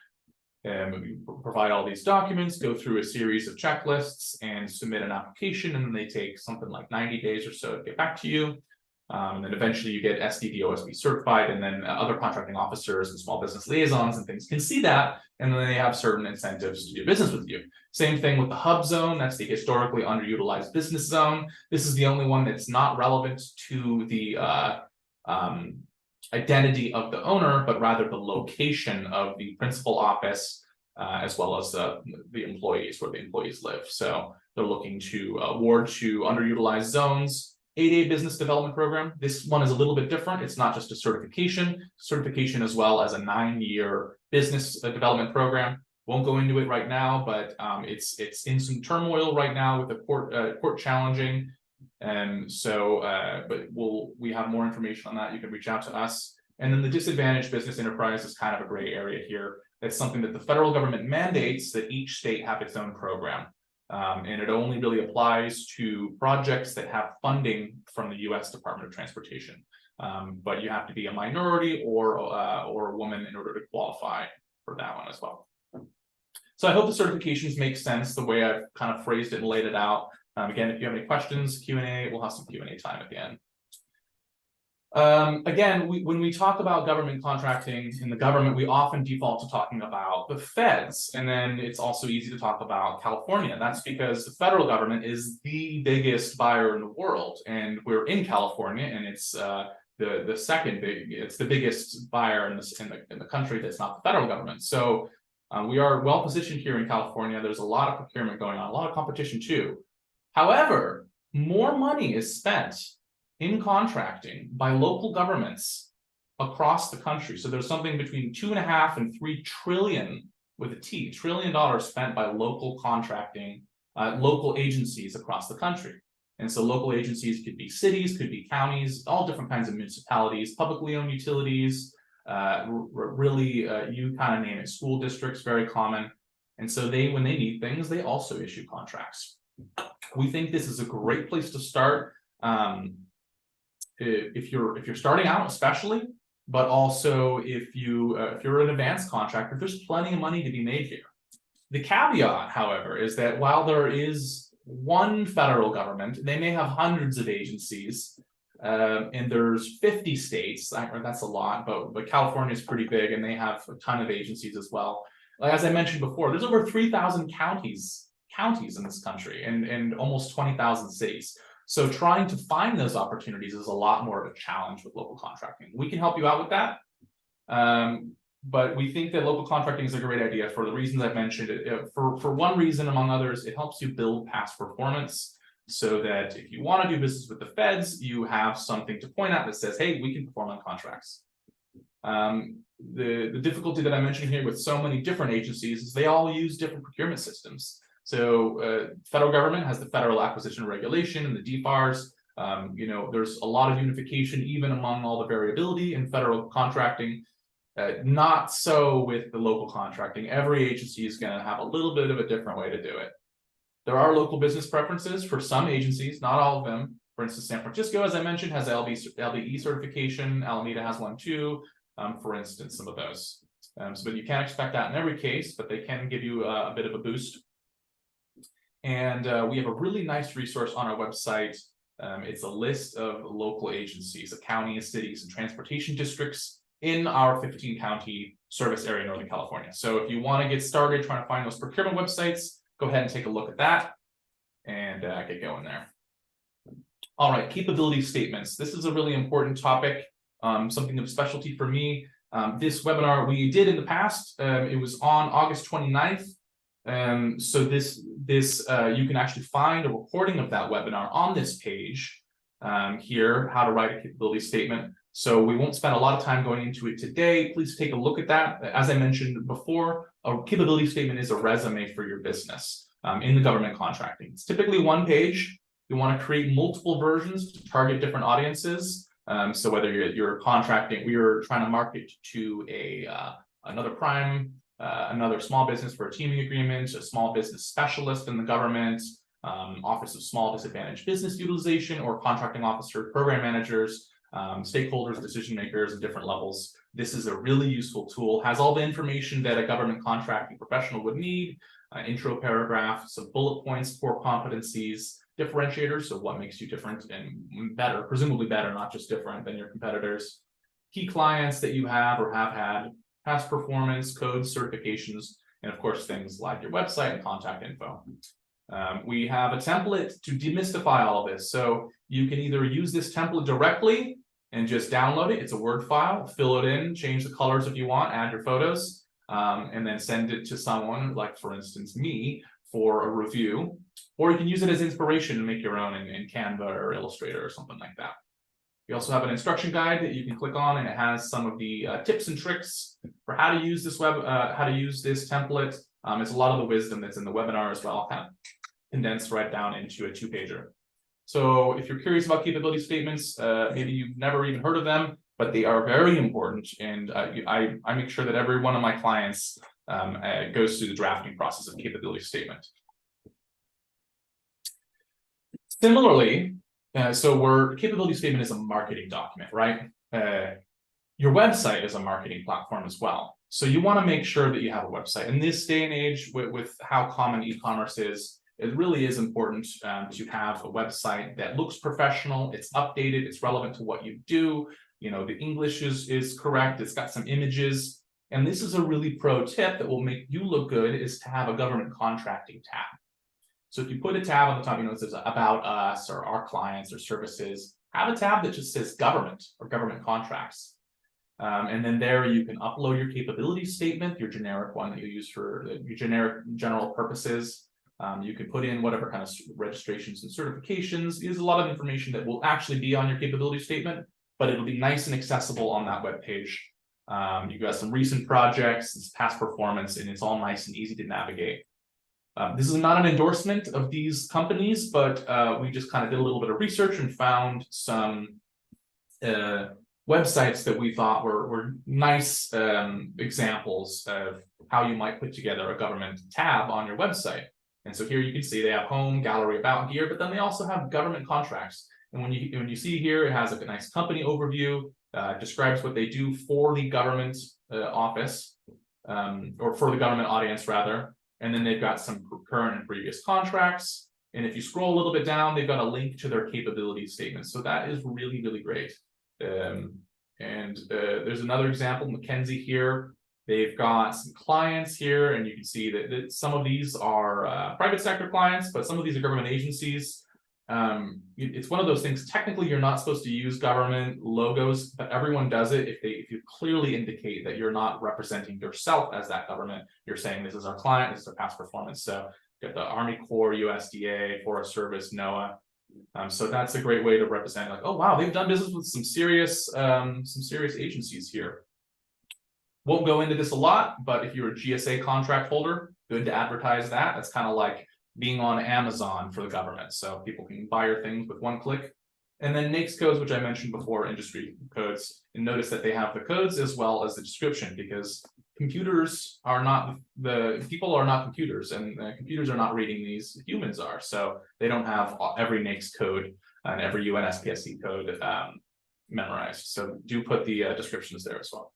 We provide all these documents, go through a series of checklists, and submit an application, and then they take something like 90 days or so to get back to you. And then eventually you get SDVOSB certified, and then other contracting officers and small business liaisons and things can see that, and then they have certain incentives to do business with you. Same thing with the hub zone. That's the historically underutilized business zone. This is the only one that's not relevant to the identity of the owner, but rather the location of the principal office, as well as the employees, where the employees live. So they're looking to award to underutilized zones. 8A business development program. This one is a little bit different. It's not just a certification as well as a 9-year business development program. Won't go into it right now, but it's in some turmoil right now with the court challenging. And so, but we have more information on that. You can reach out to us. And then the disadvantaged business enterprise is kind of a gray area here. It's something that the federal government mandates that each state have its own program. And it only really applies to projects that have funding from the U.S. Department of Transportation. But you have to be a minority or a woman in order to qualify for that one as well. So I hope the certifications make sense the way I've kind of phrased it and laid it out. Again, if you have any questions, Q&A, we'll have some Q&A time at the end. Again, when we talk about government contracting in the government, we often default to talking about the feds, and then it's also easy to talk about California. That's because the federal government is the biggest buyer in the world, and we're in California, and it's the second big. It's the biggest buyer in the country that's not the federal government. So we are well positioned here in California. There's a lot of procurement going on, a lot of competition too. However, more money is spent in contracting by local governments across the country. So there's something between $2.5 and $3 trillion with a T, $trillion spent by local contracting, local agencies across the country. And so local agencies could be cities, could be counties, all different kinds of municipalities, publicly owned utilities, really, you kind of name it, school districts, very common. And so when they need things, they also issue contracts. We think this is a great place to start. If you're starting out, especially, but also if you're an advanced contractor, there's plenty of money to be made here. The caveat, however, is that while there is one federal government, they may have hundreds of agencies, and there's 50 states. That's a lot, but California is pretty big, and they have a ton of agencies as well. As I mentioned before, there's over 3,000 counties in this country, and almost 20,000 cities. So trying to find those opportunities is a lot more of a challenge with local contracting. We can help you out with that. But we think that local contracting is a great idea for the reasons I've mentioned. For one reason, among others, it helps you build past performance so that if you want to do business with the feds, you have something to point at that says, hey, we can perform on contracts. The difficulty that I mentioned here with so many different agencies is they all use different procurement systems. So federal government has the Federal Acquisition Regulation and the DFARS. There's a lot of unification even among all the variability in federal contracting. Not so with the local contracting. Every agency is going to have a little bit of a different way to do it. There are local business preferences for some agencies, not all of them. For instance, San Francisco, as I mentioned, has LBE certification. Alameda has one too, for instance, some of those. But you can't expect that in every case, but they can give you a bit of a boost. And we have a really nice resource on our website. It's a list of local agencies, of counties, cities, and transportation districts in our 15-county service area in Northern California. So if you want to get started trying to find those procurement websites, go ahead and take a look at that and get going there. All right, capability statements. This is a really important topic, something of specialty for me. This webinar we did in the past, it was on August 29th. So this you can actually find a recording of that webinar on this page here, how to write a capability statement. So we won't spend a lot of time going into it today. Please take a look at that. As I mentioned before, a capability statement is a resume for your business in the government contracting. It's typically one page. You want to create multiple versions to target different audiences. So whether you're contracting, we are trying to market to another prime, another small business for a teaming agreement, a small business specialist in the government, Office of Small Disadvantaged Business Utilization, or contracting officer, program managers, stakeholders, decision makers at different levels. This is a really useful tool, has all the information that a government contracting professional would need, intro paragraph, some bullet points, core competencies, differentiators, so what makes you different and better, presumably better, not just different than your competitors, key clients that you have or have had, past performance, codes, certifications, and of course things like your website and contact info. We have a template to demystify all of this, so you can either use this template directly and just download it. It's a Word file, fill it in, change the colors if you want, add your photos, and then send it to someone, like for instance me, for a review. Or you can use it as inspiration and make your own in Canva or Illustrator or something like that. We also have an instruction guide that you can click on, and it has some of the tips and tricks for how to use this template. It's a lot of the wisdom that's in the webinar as well, kind of condensed right down into a 2-pager. So if you're curious about capability statements, maybe you've never even heard of them, but they are very important. And I make sure that every one of my clients goes through the drafting process of capability statement. Similarly, capability statement is a marketing document, right? Your website is a marketing platform as well. So you want to make sure that you have a website. In this day and age, with how common e-commerce is, it really is important to have a website that looks professional, it's updated, it's relevant to what you do. You know, the English is correct, it's got some images. And this is a really pro tip that will make you look good, is to have a government contracting tab. So if you put a tab on the top, it says about us or our clients or services, have a tab that just says government or government contracts. And then there you can upload your capability statement, your generic one that you use for your general purposes. You can put in whatever kind of registrations and certifications. There's a lot of information that will actually be on your capability statement, but it'll be nice and accessible on that web page. You got some recent projects, it's past performance, and it's all nice and easy to navigate. This is not an endorsement of these companies, but we just kind of did a little bit of research and found some websites that we thought were nice examples of how you might put together a government tab on your website. And so here you can see they have home, gallery, about, gear, but then they also have government contracts. And when you see here, it has a nice company overview, describes what they do for the government office, or for the government audience rather. And then they've got some current and previous contracts. And if you scroll a little bit down, they've got a link to their capability statements. So that is really, really great. There's another example, McKinsey here. They've got some clients here, and you can see that some of these are private sector clients, but some of these are government agencies. It's one of those things, technically you're not supposed to use government logos, but everyone does it if you clearly indicate that you're not representing yourself as that government. You're saying this is our client, this is our past performance. So you got the Army Corps, USDA, Forest Service, NOAA. So that's a great way to represent, like, oh wow, they've done business with some serious agencies here. Won't go into this a lot, but if you're a GSA contract holder, good to advertise that. That's kind of like being on Amazon for the government. So people can buy your things with one click. And then NAICS codes, which I mentioned before, industry codes. And notice that they have the codes as well as the description, because computers are not, people are not computers, and computers are not reading these, humans are. So they don't have every NAICS code and every UNSPSC code memorized. So do put the descriptions there as well.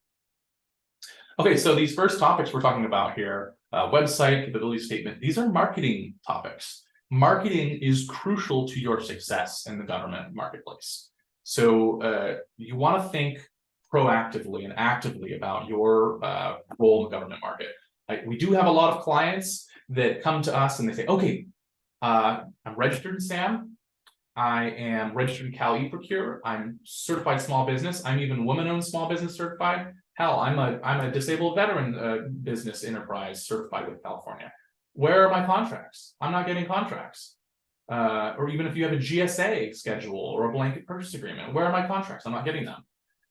Okay, so these first topics we're talking about here, website, capability statement, these are marketing topics. Marketing is crucial to your success in the government marketplace. So you want to think proactively and actively about your role in the government market. We do have a lot of clients that come to us and they say, okay, I'm registered in SAM. I am registered in Cal eProcure. I'm certified small business. I'm even woman-owned small business certified. Hell, I'm a disabled veteran business enterprise certified with California. Where are my contracts? I'm not getting contracts. Or even if you have a GSA schedule or a blanket purchase agreement, where are my contracts? I'm not getting them.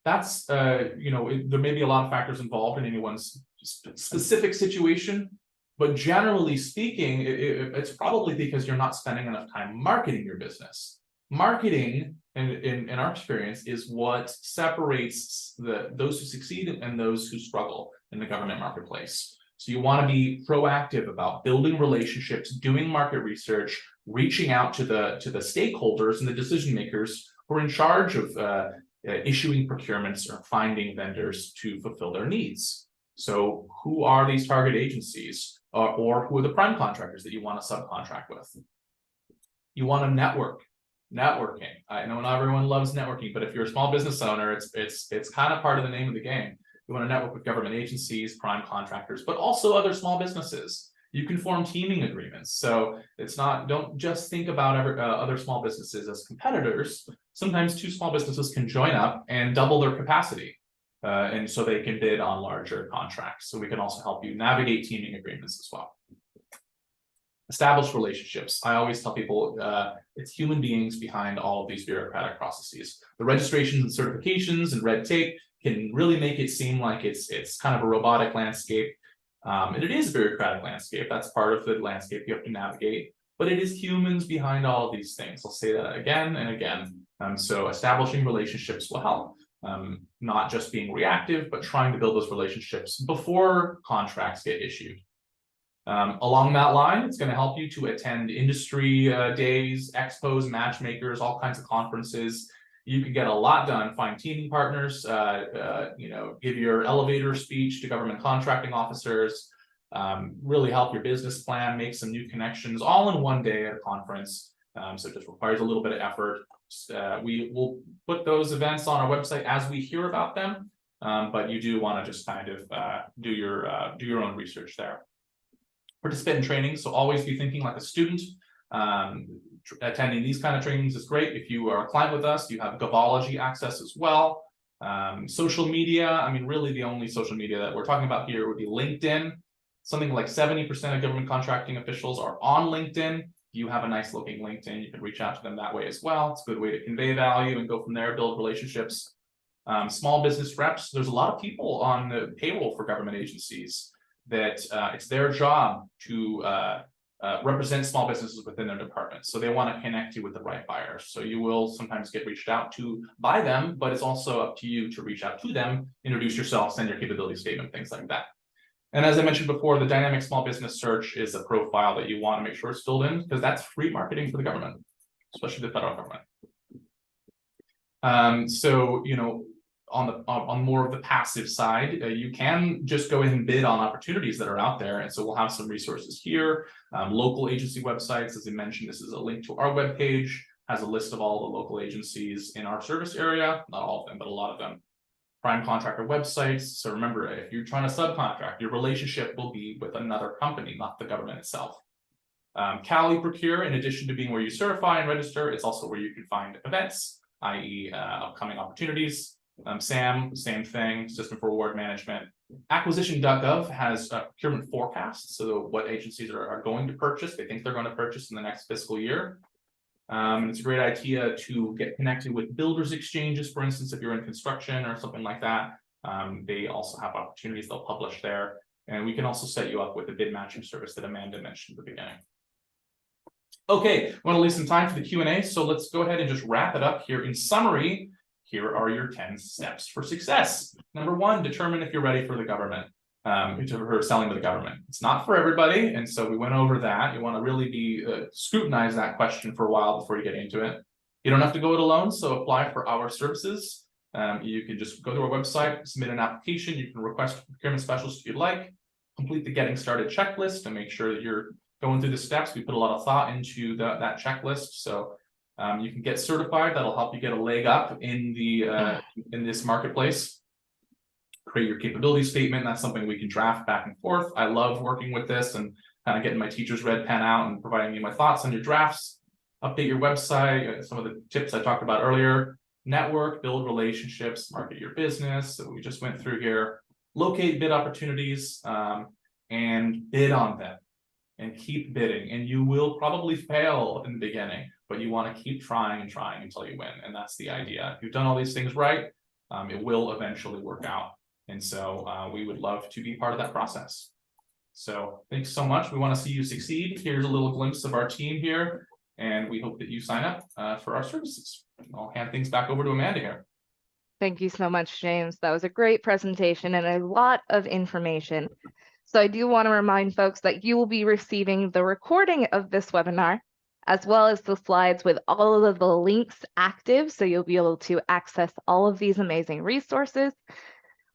That's there may be a lot of factors involved in anyone's specific situation, but generally speaking, it's probably because you're not spending enough time marketing your business. Marketing, in our experience, is what separates those who succeed and those who struggle in the government marketplace. So you want to be proactive about building relationships, doing market research, reaching out to the stakeholders and the decision makers who are in charge of issuing procurements or finding vendors to fulfill their needs. So who are these target agencies, or who are the prime contractors that you want to subcontract with? You want to networking. I know not everyone loves networking, but if you're a small business owner, it's kind of part of the name of the game. You want to network with government agencies, prime contractors, but also other small businesses. You can form teaming agreements. So don't just think about other small businesses as competitors. Sometimes two small businesses can join up and double their capacity. And so they can bid on larger contracts. So we can also help you navigate teaming agreements as well. Establish relationships. I always tell people it's human beings behind all of these bureaucratic processes. The registrations and certifications and red tape can really make it seem like it's kind of a robotic landscape. And it is a bureaucratic landscape. That's part of the landscape you have to navigate. But it is humans behind all of these things. I'll say that again and again. So establishing relationships will help. Not just being reactive, but trying to build those relationships before contracts get issued. Along that line, it's going to help you to attend industry days, expos, matchmakers, all kinds of conferences. You can get a lot done, find teaming partners, give your elevator speech to government contracting officers, really help your business plan, make some new connections, all in one day at a conference. So it just requires a little bit of effort. We will put those events on our website as we hear about them, but you do want to just kind of do your own research there. Participate in training, so always be thinking like a student. Attending these kind of trainings is great. If you are a client with us, you have Gavology access as well. Social media, I mean, really the only social media that we're talking about here would be LinkedIn. Something like 70% of government contracting officials are on LinkedIn. You have a nice looking LinkedIn, you can reach out to them that way as well. It's a good way to convey value and go from there, build relationships. Small business reps, there's a lot of people on the payroll for government agencies that it's their job to represent small businesses within their department. So they want to connect you with the right buyers. So you will sometimes get reached out to by them, but it's also up to you to reach out to them, introduce yourself, send your capability statement, things like that. And as I mentioned before, the dynamic small business search is a profile that you want to make sure it's filled in, because that's free marketing for the government, especially the federal government. On more of the passive side, you can just go ahead and bid on opportunities that are out there. And so we'll have some resources here. Local agency websites, as I mentioned, this is a link to our webpage, has a list of all the local agencies in our service area, not all of them, but a lot of them. Prime contractor websites. So remember, if you're trying to subcontract, your relationship will be with another company, not the government itself. Cal eProcure, in addition to being where you certify and register, it's also where you can find events, i.e. Upcoming opportunities. SAM, same thing, System for Reward Management. Acquisition.gov has procurement forecasts, so what agencies are going to purchase, they think they're going to purchase in the next fiscal year. It's a great idea to get connected with builders exchanges, for instance, if you're in construction or something like that. They also have opportunities they'll publish there. And we can also set you up with a bid matching service that Amanda mentioned at the beginning. Okay, I want to leave some time for the Q&A, so let's go ahead and just wrap it up here. In summary, here are your 10 steps for success. Number 1, determine if you're ready for the government, for selling to the government. It's not for everybody, and so we went over that. You want to really scrutinize that question for a while before you get into it. You don't have to go it alone, so apply for our services. You can just go to our website, submit an application. You can request a procurement specialist if you'd like. Complete the getting started checklist to make sure that you're going through the steps. We put a lot of thought into that checklist, so you can get certified. That'll help you get a leg up in this marketplace. Create your capability statement. That's something we can draft back and forth. I love working with this and kind of getting my teacher's red pen out and providing me my thoughts on your drafts. update your website, some of the tips I talked about earlier, network, build relationships, market your business that we just went through here, locate bid opportunities, and bid on them and keep bidding. And you will probably fail in the beginning, but you want to keep trying and trying until you win. And that's the idea. If you've done all these things right, it will eventually work out. And so we would love to be part of that process. So thanks so much. We want to see you succeed. Here's a little glimpse of our team here, and we hope that you sign up for our services. I'll hand things back over to Amanda here. Thank you so much, James. That was a great presentation and a lot of information. So I do want to remind folks that you will be receiving the recording of this webinar, as well as the slides with all of the links active. So you'll be able to access all of these amazing resources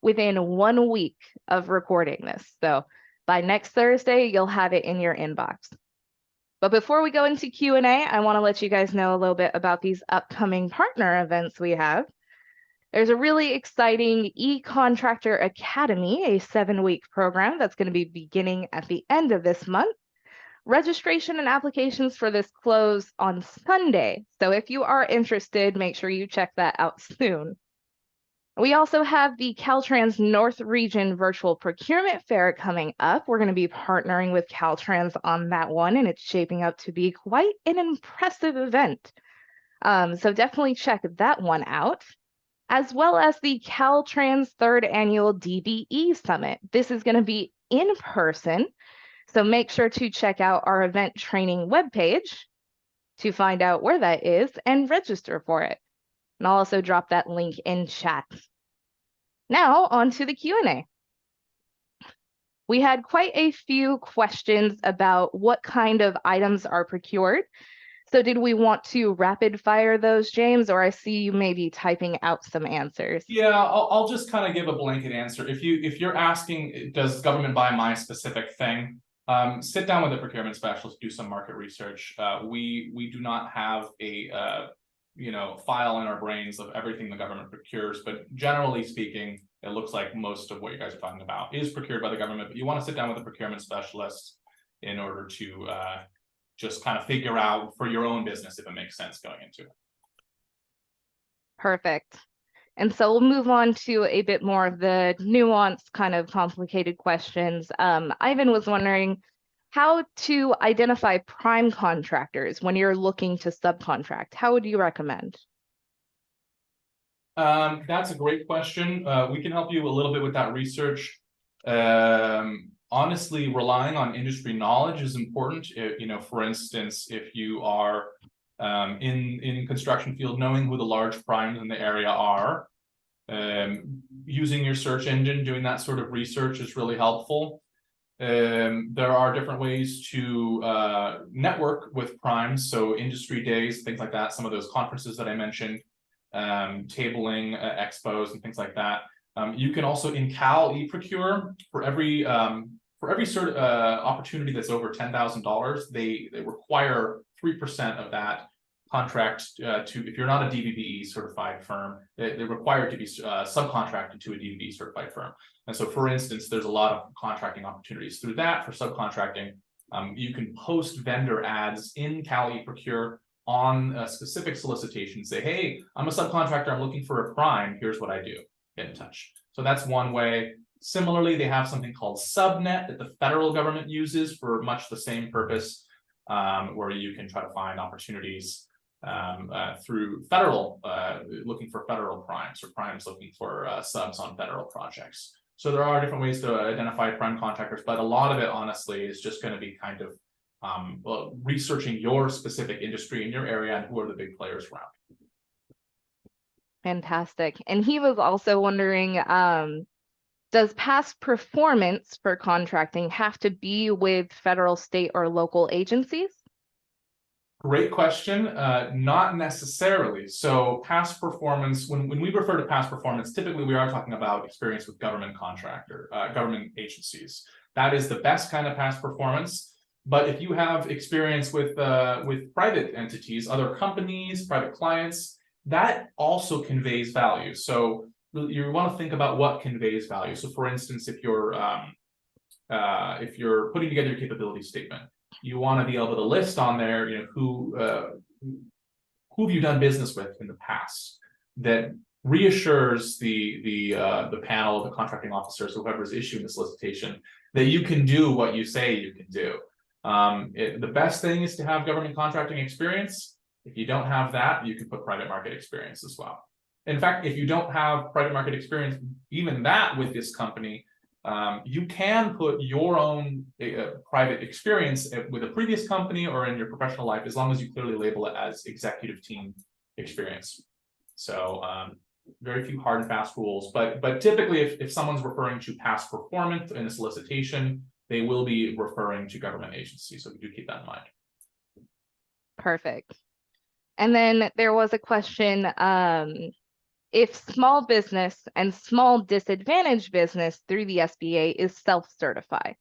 within 1 week of recording this. So by next Thursday, you'll have it in your inbox. But before we go into Q&A, I want to let you guys know a little bit about these upcoming partner events we have. There's a really exciting e-contractor academy, a 7-week program that's going to be beginning at the end of this month. Registration and applications for this close on Sunday. So if you are interested, make sure you check that out soon. We also have the Caltrans North Region Virtual Procurement Fair coming up. We're going to be partnering with Caltrans on that one, and it's shaping up to be quite an impressive event. So definitely check that one out, as well as the Caltrans 3rd Annual DBE Summit. This is going to be in person, so make sure to check out our event training webpage to find out where that is and register for it. And I'll also drop that link in chat. Now on to the Q&A. We had quite a few questions about what kind of items are procured. So did we want to rapid fire those, James, or I see you maybe typing out some answers? Yeah, I'll just kind of give a blanket answer. If you're asking, does government buy my specific thing? Sit down with a procurement specialist, do some market research. We do not have a file in our brains of everything the government procures, but generally speaking, it looks like most of what you guys are talking about is procured by the government. But you want to sit down with a procurement specialist in order to just kind of figure out for your own business if it makes sense going into it. Perfect. And so we'll move on to a bit more of the nuanced, kind of complicated questions. Ivan was wondering how to identify prime contractors when you're looking to subcontract. How would you recommend? That's a great question. We can help you a little bit with that research. Honestly, relying on industry knowledge is important. For instance, if you are in construction field, knowing who the large primes in the area are, using your search engine, doing that sort of research is really helpful. There are different ways to network with primes, so industry days, things like that, some of those conferences that I mentioned, tabling, expos, and things like that. You can also, in Cal eProcure, for every sort of opportunity that's over $10,000, they require 3% of that contract if you're not a DVBE certified firm, they require it to be subcontracted to a DVBE certified firm. And so, for instance, there's a lot of contracting opportunities through that for subcontracting. You can post vendor ads in Cal eProcure on a specific solicitation, say, hey, I'm a subcontractor, I'm looking for a prime, here's what I do, get in touch. So that's one way. Similarly, they have something called Subnet that the federal government uses for much the same purpose, where you can try to find opportunities through federal, looking for federal primes, or primes looking for subs on federal projects. So there are different ways to identify prime contractors, but a lot of it, honestly, is just going to be kind of researching your specific industry in your area and who are the big players around. Fantastic. And he was also wondering, does past performance for contracting have to be with federal, state, or local agencies? Great question. Not necessarily. So past performance, when we refer to past performance, typically we are talking about experience with government government agencies. That is the best kind of past performance. But if you have experience with private entities, other companies, private clients, that also conveys value. So you want to think about what conveys value. So for instance, if you're putting together your capability statement, you want to be able to list on there, who who have you done business with in the past that reassures the panel, the contracting officers, whoever is issuing the solicitation, that you can do what you say you can do. The best thing is to have government contracting experience. If you don't have that, you can put private market experience as well. In fact, if you don't have private market experience, even that with this company, you can put your own private experience with a previous company or in your professional life, as long as you clearly label it as executive team experience. So very few hard and fast rules, but typically if someone's referring to past performance in a solicitation, they will be referring to government agencies. So we do keep that in mind. Perfect. And then there was a question, if small business and small disadvantaged business through the SBA is self-certified.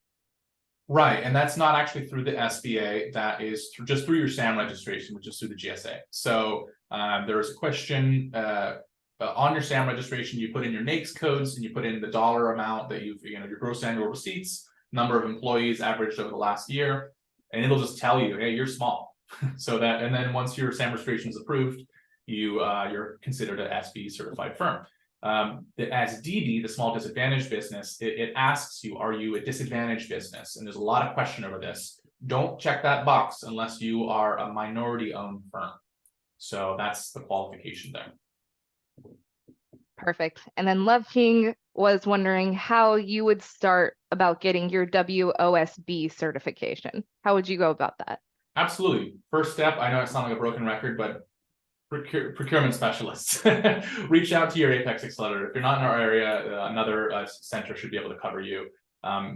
Right, and that's not actually through the SBA, that is just through your SAM registration, which is through the GSA. So there's a question on your SAM registration, you put in your NAICS codes and you put in the dollar amount that your gross annual receipts, number of employees averaged over the last year, and it'll just tell you, hey, you're small. So that, and then once your SAM registration is approved, you're considered an SB certified firm. As DD, the small disadvantaged business, it asks you, are you a disadvantaged business? And there's a lot of question over this. Don't check that box unless you are a minority owned firm. So that's the qualification there. Perfect. And then Love King was wondering how you would start about getting your WOSB certification. How would you go about that? Absolutely. First step, I know it sounds like a broken record, but procurement specialists. Reach out to your APEX Accelerator. If you're not in our area, another center should be able to cover you.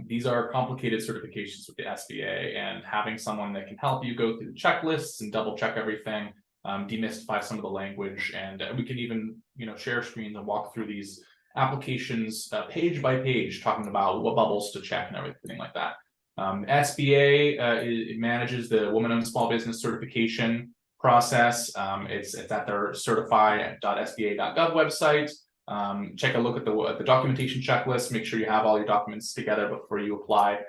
These are complicated certifications with the SBA, and having someone that can help you go through the checklists and double check everything, demystify some of the language, and we can even share screens and walk through these applications page by page, talking about what bubbles to check and everything like that. SBA it manages the woman-owned small business certification process. It's at their certify.sba.gov website. Check a look at the documentation checklist. Make sure you have all your documents together before you apply,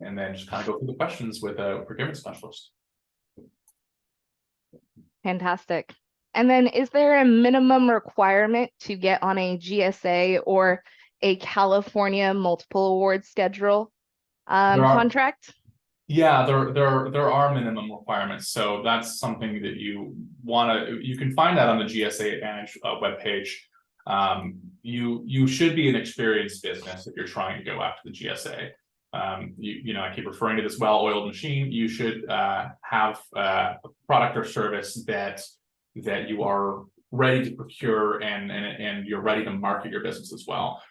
and then just kind of go through the questions with a procurement specialist. Fantastic. And then is there a minimum requirement to get on a GSA or a California multiple award schedule contract? Yeah, there are minimum requirements. So that's something that you can find that on the GSA Advantage webpage. You should be an experienced business if you're trying to go after the GSA. I keep referring to this well-oiled machine. You should have a product or service that you are ready to procure and you're ready to market your business as well.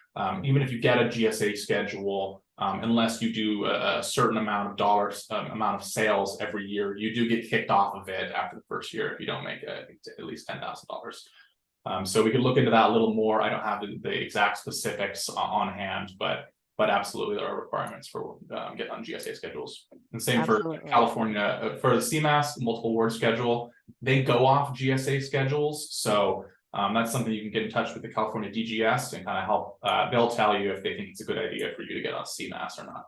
Even if you get a GSA schedule, unless you do a certain amount of dollars, amount of sales every year, you do get kicked off of it after the first year if you don't make at least $10,000. So we could look into that a little more. I don't have the exact specifics on hand, but absolutely there are requirements for getting on GSA schedules. And same Absolutely. For California, for the CMAS, the multiple award schedule, they go off GSA schedules. So that's something you can get in touch with the California DGS and kind of help. They'll tell you if they think it's a good idea for you to get on CMAS or not.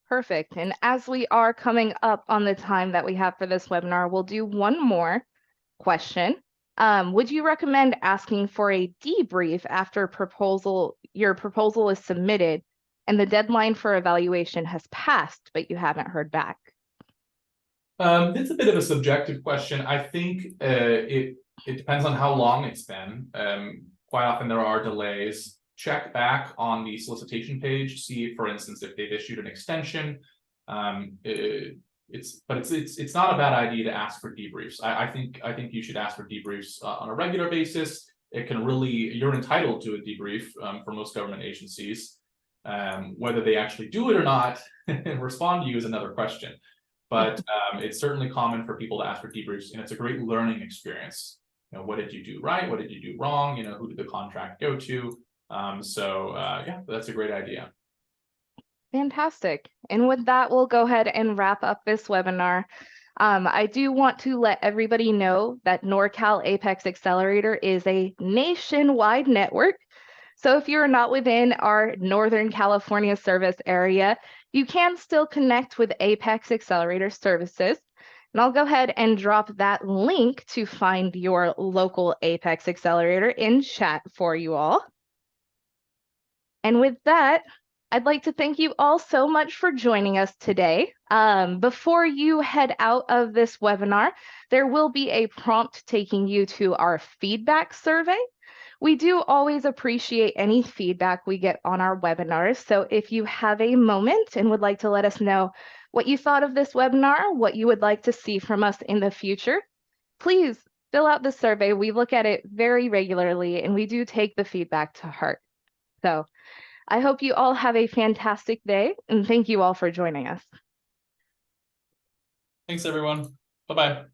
Perfect. And as we are coming up on the time that we have for this webinar, we'll do one more question. Would you recommend asking for a debrief after your proposal is submitted and the deadline for evaluation has passed, but you haven't heard back? It's a bit of a subjective question. I think it depends on how long it's been. Quite often there are delays. Check back on the solicitation page, see, for instance, if they've issued an extension. It's not a bad idea to ask for debriefs. I think you should ask for debriefs on a regular basis. You're entitled to a debrief for most government agencies. Whether they actually do it or not and respond to you is another question. But it's certainly common for people to ask for debriefs, and it's a great learning experience. What did you do right? What did you do wrong? Who did the contract go to? Yeah, that's a great idea. Fantastic. And with that, we'll go ahead and wrap up this webinar. I do want to let everybody know that Norcal APEX Accelerator is a nationwide network. So if you're not within our Northern California service area, you can still connect with APEX Accelerator services. And I'll go ahead and drop that link to find your local APEX Accelerator in chat for you all. And with that, I'd like to thank you all so much for joining us today. Before you head out of this webinar, there will be a prompt taking you to our feedback survey. We do always appreciate any feedback we get on our webinars. So if you have a moment and would like to let us know what you thought of this webinar, what you would like to see from us in the future, please fill out the survey. We look at it very regularly and we do take the feedback to heart. So I hope you all have a fantastic day and thank you all for joining us. Thanks, everyone. Bye-bye.